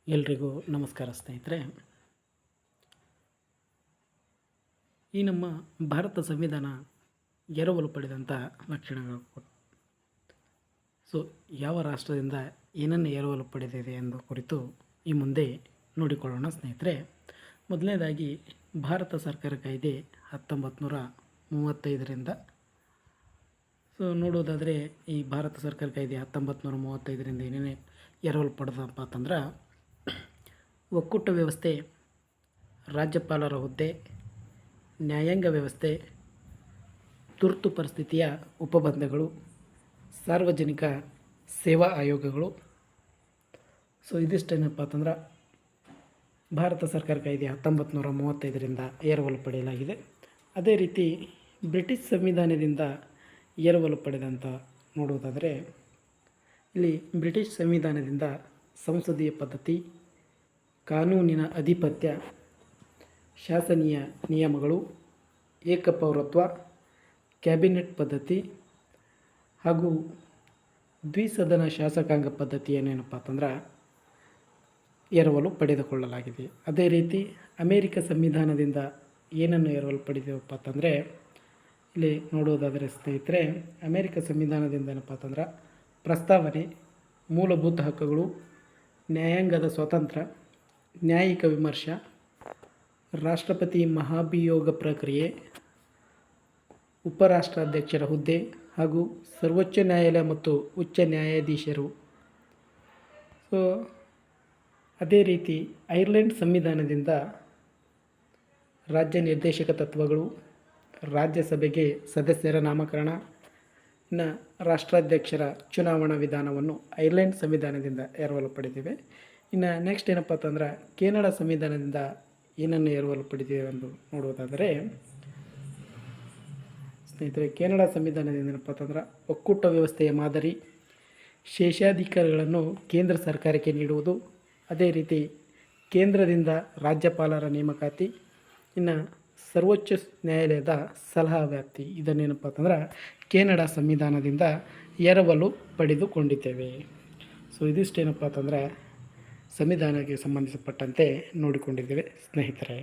ಎಲ್ರಿಗೂ ನಮಸ್ಕಾರ ಸ್ನೇಹಿತರೆ. ಈ ನಮ್ಮ ಭಾರತ ಸಂವಿಧಾನ ಎರವಲು ಪಡೆದಂಥ ಲಕ್ಷಣಗಳು ಯಾವ ರಾಷ್ಟ್ರದಿಂದ ಏನನ್ನು ಎರವಲು ಪಡೆದಿದೆ ಎಂದು ಕುರಿತು ಈ ಮುಂದೆ ನೋಡಿಕೊಳ್ಳೋಣ ಸ್ನೇಹಿತರೆ. ಮೊದಲನೇದಾಗಿ ಭಾರತ ಸರ್ಕಾರ ಕಾಯ್ದೆ 1935ರಿಂದ ನೋಡೋದಾದರೆ ಈ ಭಾರತ ಸರ್ಕಾರ ಕಾಯ್ದೆ 1935ರಿಂದ ಏನೇನೇ ಎರವಲು ಪಡೆದಪ್ಪ ಅಂತಂದ್ರೆ ಒಕ್ಕೂಟ ವ್ಯವಸ್ಥೆ, ರಾಜ್ಯಪಾಲರ ಹುದ್ದೆ, ನ್ಯಾಯಾಂಗ ವ್ಯವಸ್ಥೆ, ತುರ್ತು ಪರಿಸ್ಥಿತಿಯ ಉಪಬಂಧಗಳು, ಸಾರ್ವಜನಿಕ ಸೇವಾ ಆಯೋಗಗಳು. ಇದಿಷ್ಟೇನಪ್ಪ ಅಂತಂದ್ರೆ ಭಾರತ ಸರ್ಕಾರ ಕಾಯ್ದೆ 1935ರಿಂದ ಎರವಲು ಪಡೆಯಲಾಗಿದೆ. ಅದೇ ರೀತಿ ಬ್ರಿಟಿಷ್ ಸಂವಿಧಾನದಿಂದ ಎರವಲು ಪಡೆದಂಥ ನೋಡುವುದಾದರೆ ಇಲ್ಲಿ ಬ್ರಿಟಿಷ್ ಸಂವಿಧಾನದಿಂದ ಸಂಸದೀಯ ಪದ್ಧತಿ, ಕಾನೂನಿನ ಅಧಿಪತ್ಯ, ಶಾಸನೀಯ ನಿಯಮಗಳು, ಏಕಪೌರತ್ವ, ಕ್ಯಾಬಿನೆಟ್ ಪದ್ಧತಿ ಹಾಗೂ ದ್ವಿಸದನ ಶಾಸಕಾಂಗ ಪದ್ಧತಿಯನ್ನೇನಪ್ಪ ಅಂತಂದ್ರೆ ಎರವಲು ಪಡೆದುಕೊಳ್ಳಲಾಗಿದೆ. ಅದೇ ರೀತಿ ಅಮೇರಿಕ ಸಂವಿಧಾನದಿಂದ ಏನನ್ನು ಎರವಲು ಪಡೆದವಪ್ಪ ಅಂತಂದರೆ ಇಲ್ಲಿ ನೋಡುವುದಾದರೆ ಸ್ನೇಹಿತರೆ, ಅಮೇರಿಕ ಸಂವಿಧಾನದಿಂದ ಏನಪ್ಪ ಅಂತಂದ್ರೆ ಪ್ರಸ್ತಾವನೆ, ಮೂಲಭೂತ ಹಕ್ಕುಗಳು, ನ್ಯಾಯಾಂಗದ ಸ್ವಾತಂತ್ರ್ಯ, ನ್ಯಾಯಿಕ ವಿಮರ್ಶೆ, ರಾಷ್ಟ್ರಪತಿ ಮಹಾಭಿಯೋಗ ಪ್ರಕ್ರಿಯೆ, ಉಪರಾಷ್ಟ್ರಾಧ್ಯಕ್ಷರ ಹುದ್ದೆ ಹಾಗೂ ಸರ್ವೋಚ್ಚ ನ್ಯಾಯಾಲಯ ಮತ್ತು ಉಚ್ಚ ನ್ಯಾಯಾಧೀಶರು. ಅದೇ ರೀತಿ ಐರ್ಲೆಂಡ್ ಸಂವಿಧಾನದಿಂದ ರಾಜ್ಯ ನಿರ್ದೇಶಕ ತತ್ವಗಳು, ರಾಜ್ಯಸಭೆಗೆ ಸದಸ್ಯರ ನಾಮಕರಣ, ಇನ್ನು ರಾಷ್ಟ್ರಾಧ್ಯಕ್ಷರ ಚುನಾವಣಾ ವಿಧಾನವನ್ನು ಐರ್ಲೆಂಡ್ ಸಂವಿಧಾನದಿಂದ ಎರವಲು ಪಡೆದಿವೆ. ಇನ್ನು ನೆಕ್ಸ್ಟ್ ಏನಪ್ಪ ಅಂತಂದ್ರೆ ಕೆನಡಾ ಸಂವಿಧಾನದಿಂದ ಏನನ್ನು ಎರವಲು ಪಡೆದಿವೆ ಎಂದು ನೋಡುವುದಾದರೆ ಸ್ನೇಹಿತರೆ, ಕೆನಡಾ ಸಂವಿಧಾನದಿಂದ ಏನಪ್ಪ ಅಂತಂದ್ರೆ ಒಕ್ಕೂಟ ವ್ಯವಸ್ಥೆಯ ಮಾದರಿ, ಶೇಷಾಧಿಕಾರಗಳನ್ನು ಕೇಂದ್ರ ಸರ್ಕಾರಕ್ಕೆ ನೀಡುವುದು, ಅದೇ ರೀತಿ ಕೇಂದ್ರದಿಂದ ರಾಜ್ಯಪಾಲರ ನೇಮಕಾತಿ, ಇನ್ನು ಸರ್ವೋಚ್ಚ ನ್ಯಾಯಾಲಯದ ಸಲಹಾ ವ್ಯಾಪ್ತಿ. ಇದನ್ನೇನಪ್ಪ ಅಂತಂದ್ರೆ ಕೆನಡಾ ಸಂವಿಧಾನದಿಂದ ಎರವಲು ಪಡೆದುಕೊಂಡಿದ್ದೇವೆ. ಇದಿಷ್ಟೇನಪ್ಪ ಅಂತಂದರೆ ಸಂವಿಧಾನಕ್ಕೆ ಸಂಬಂಧಿಸಲ್ಪಟ್ಟಂತೆ ನೋಡಿಕೊಂಡಿದ್ದೇವೆ ಸ್ನೇಹಿತರೆ.